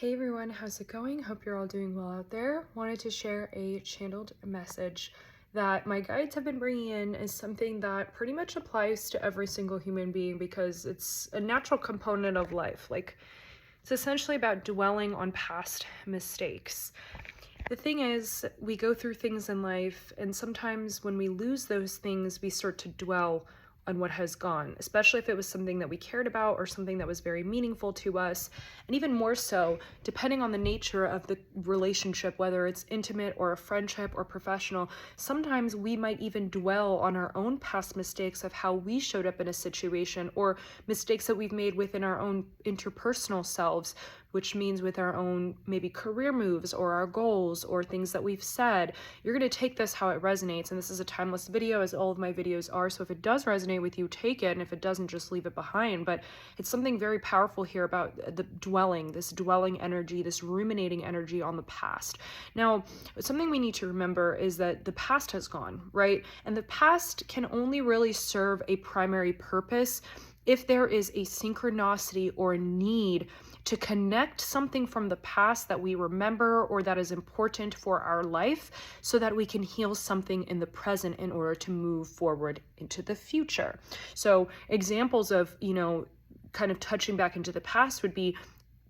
Hey everyone, how's it going? Hope you're all doing well out there. Wanted to share a channeled message that my guides have been bringing in as something that pretty much applies to every single human being because it's a natural component of life. Like, it's essentially about dwelling on past mistakes. The thing is, we go through things in life, and sometimes when we lose those things, we start to dwell on what has gone, especially if it was something that we cared about or something that was very meaningful to us. And even more so, depending on the nature of the relationship, whether it's intimate or a friendship or professional, sometimes we might even dwell on our own past mistakes of how we showed up in a situation, or mistakes that we've made within our own interpersonal selves, which means with our own maybe career moves or our goals or things that we've said. You're going to take this how it resonates, and this is a timeless video, as all of my videos are, so if it does resonate with you, take it, and if it doesn't, just leave it behind. But it's something very powerful here about the dwelling, this dwelling energy, this ruminating energy on the past. Now, something we need to remember is that the past has gone, right? And the past can only really serve a primary purpose if there is a synchronicity or a need to connect something from the past that we remember or that is important for our life, so that we can heal something in the present in order to move forward into the future. So examples of, kind of touching back into the past would be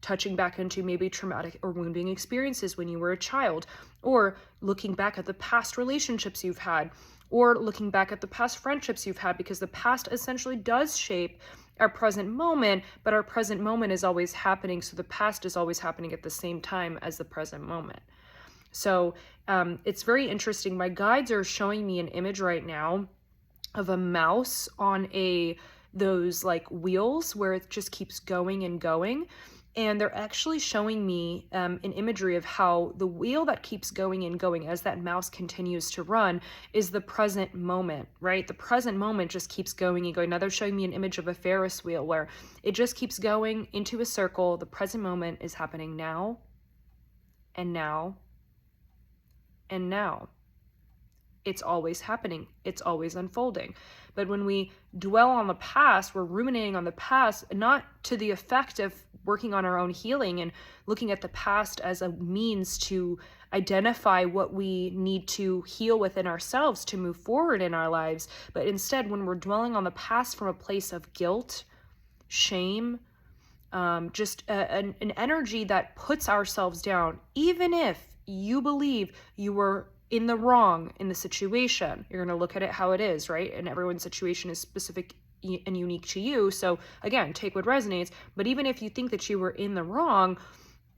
touching back into maybe traumatic or wounding experiences when you were a child, or looking back at the past relationships you've had, or looking back at the past friendships you've had, because the past essentially does shape our present moment, but our present moment is always happening, so the past is always happening at the same time as the present moment. So it's very interesting. My guides are showing me an image right now of a mouse on those like wheels where it just keeps going and going. And they're actually showing me an imagery of how the wheel that keeps going and going as that mouse continues to run is the present moment, right? The present moment just keeps going and going. Now they're showing me an image of a Ferris wheel where it just keeps going into a circle. The present moment is happening now, and now, and now. It's always happening. It's always unfolding. But when we dwell on the past, we're ruminating on the past, not to the effect of working on our own healing and looking at the past as a means to identify what we need to heal within ourselves to move forward in our lives. But instead, when we're dwelling on the past from a place of guilt, shame, just an energy that puts ourselves down, even if you believe you were in the wrong in the situation, you're going to look at it how it is, right? And everyone's situation is specific and unique to you. So again, take what resonates. But even if you think that you were in the wrong,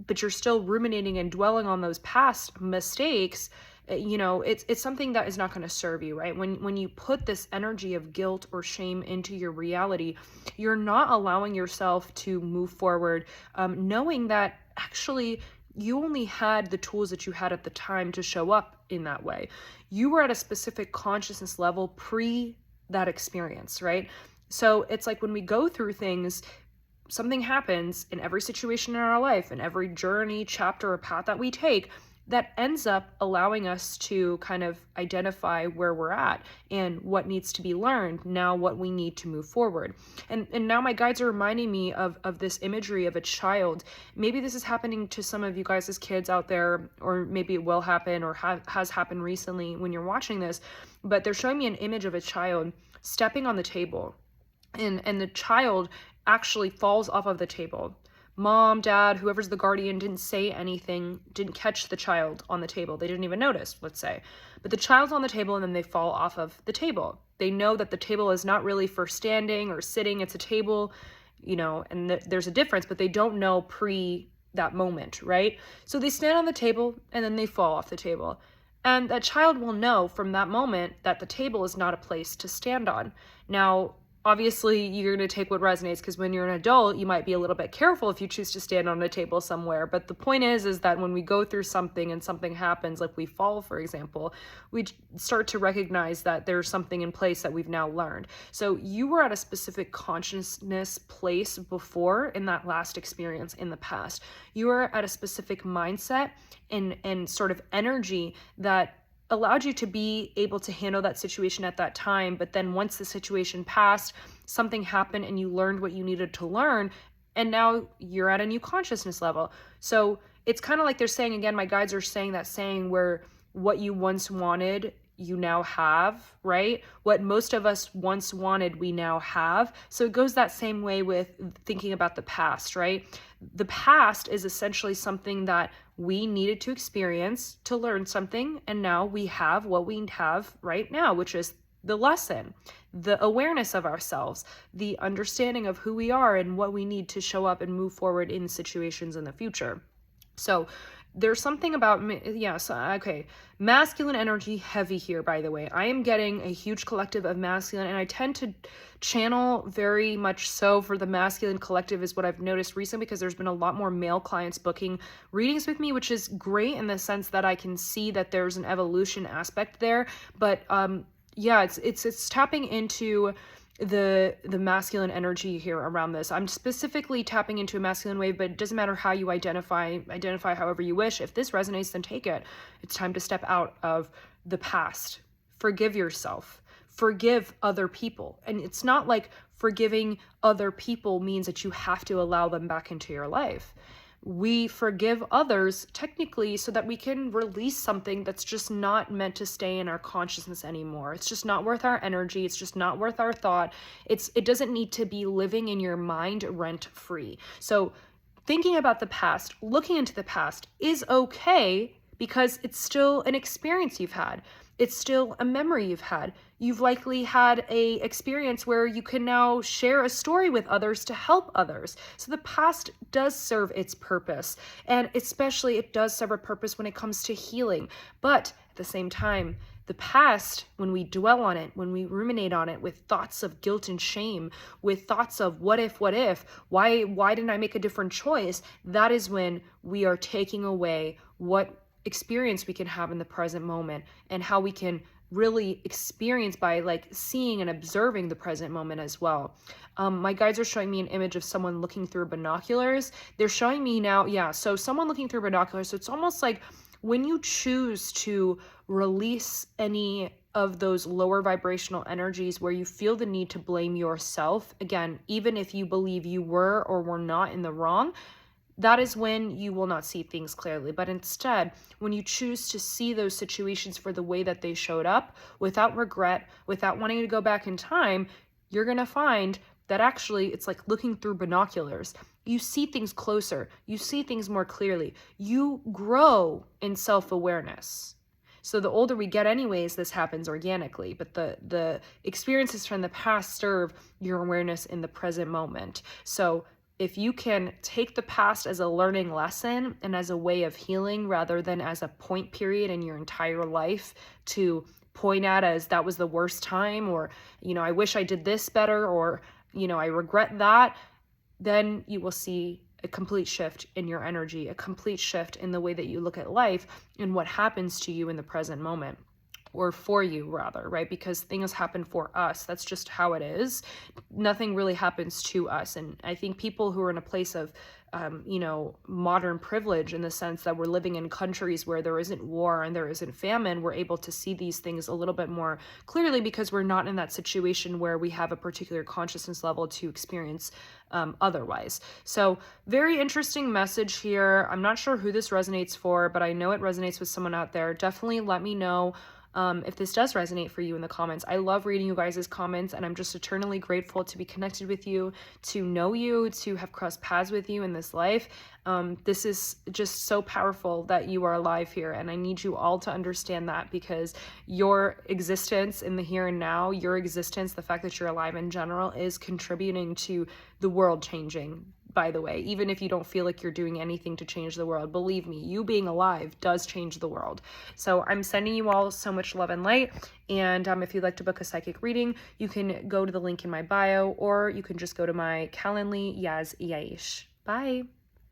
but you're still ruminating and dwelling on those past mistakes, it's something that is not going to serve you, right? When you put this energy of guilt or shame into your reality, you're not allowing yourself to move forward, knowing that actually you only had the tools that you had at the time to show up in that way. You were at a specific consciousness level pre that experience, right? So it's like when we go through things, something happens in every situation in our life, in every journey, chapter, or path that we take, that ends up allowing us to kind of identify where we're at and what needs to be learned, now what we need to move forward. And now my guides are reminding me of this imagery of a child. Maybe this is happening to some of you guys as kids out there, or maybe it will happen or has happened recently when you're watching this, but they're showing me an image of a child stepping on the table, and the child actually falls off of the table. Mom, dad, whoever's the guardian didn't say anything, didn't catch the child on the table. They didn't even notice, let's say. But the child's on the table and then they fall off of the table. They know that the table is not really for standing or sitting. It's a table, and there's a difference, but they don't know pre that moment, right? So they stand on the table and then they fall off the table. And that child will know from that moment that the table is not a place to stand on. Now, obviously, you're going to take what resonates, because when you're an adult, you might be a little bit careful if you choose to stand on a table somewhere. But the point is that when we go through something and something happens, like we fall, for example, we start to recognize that there's something in place that we've now learned. So you were at a specific consciousness place before in that last experience in the past. You were at a specific mindset and sort of energy that allowed you to be able to handle that situation at that time. But then once the situation passed, something happened and you learned what you needed to learn, and now you're at a new consciousness level. So it's kind of like they're saying, again, my guides are saying that saying where what you once wanted, you now have, right? What most of us once wanted, we now have. So it goes that same way with thinking about the past, right? The past is essentially something that we needed to experience to learn something, and now we have what we have right now, which is the lesson, the awareness of ourselves, the understanding of who we are and what we need to show up and move forward in situations in the future. So there's something about, okay, masculine energy heavy here, by the way. I am getting a huge collective of masculine, and I tend to channel very much so for the masculine collective is what I've noticed recently, because there's been a lot more male clients booking readings with me, which is great in the sense that I can see that there's an evolution aspect there. But yeah, it's tapping into the masculine energy here around this. I'm specifically tapping into a masculine wave, but it doesn't matter how you identify however you wish. If this resonates, then take it. It's time to step out of the past. Forgive yourself. Forgive other people. And it's not like forgiving other people means that you have to allow them back into your life. We forgive others technically so that we can release something that's just not meant to stay in our consciousness anymore. It's just not worth our energy. It's just not worth our thought. It doesn't need to be living in your mind rent free. So thinking about the past, looking into the past is okay, because it's still an experience you've had. It's still a memory you've had. You've likely had a experience where you can now share a story with others to help others. So the past does serve its purpose, and especially it does serve a purpose when it comes to healing. but at the same time, the past, when we dwell on it, when we ruminate on it with thoughts of guilt and shame, with thoughts of what if, why didn't I make a different choice, that is when we are taking away what experience we can have in the present moment, and how we can really experience by like seeing and observing the present moment as well. My guides are showing me an image of someone looking through binoculars. They're showing me now, so someone looking through binoculars. So it's almost like when you choose to release any of those lower vibrational energies where you feel the need to blame yourself, again, even if you believe you were or were not in the wrong, that is when you will not see things clearly. But instead, when you choose to see those situations for the way that they showed up, without regret, without wanting to go back in time, you're going to find that actually it's like looking through binoculars. You see things closer. You see things more clearly. You grow in self-awareness. So the older we get anyways, this happens organically, but the experiences from the past serve your awareness in the present moment. So if you can take the past as a learning lesson and as a way of healing rather than as a point period in your entire life to point at as that was the worst time, or, I wish I did this better, or, I regret that, then you will see a complete shift in your energy, a complete shift in the way that you look at life and what happens to you in the present moment. Or for you rather, right? Because things happen for us. That's just how it is. Nothing really happens to us. And I think people who are in a place of, modern privilege, in the sense that we're living in countries where there isn't war and there isn't famine, we're able to see these things a little bit more clearly because we're not in that situation where we have a particular consciousness level to experience otherwise. So very interesting message here. I'm not sure who this resonates for, but I know it resonates with someone out there. Definitely let me know if this does resonate for you in the comments. I love reading you guys' comments, and I'm just eternally grateful to be connected with you, to know you, to have crossed paths with you in this life. This is just so powerful that you are alive here, and I need you all to understand that, because your existence in the here and now, your existence, the fact that you're alive in general, is contributing to the world changing. By the way, even if you don't feel like you're doing anything to change the world, believe me, you being alive does change the world. So I'm sending you all so much love and light. And if you'd like to book a psychic reading, you can go to the link in my bio, or you can just go to my Calendly, Yaz Yaish. Bye.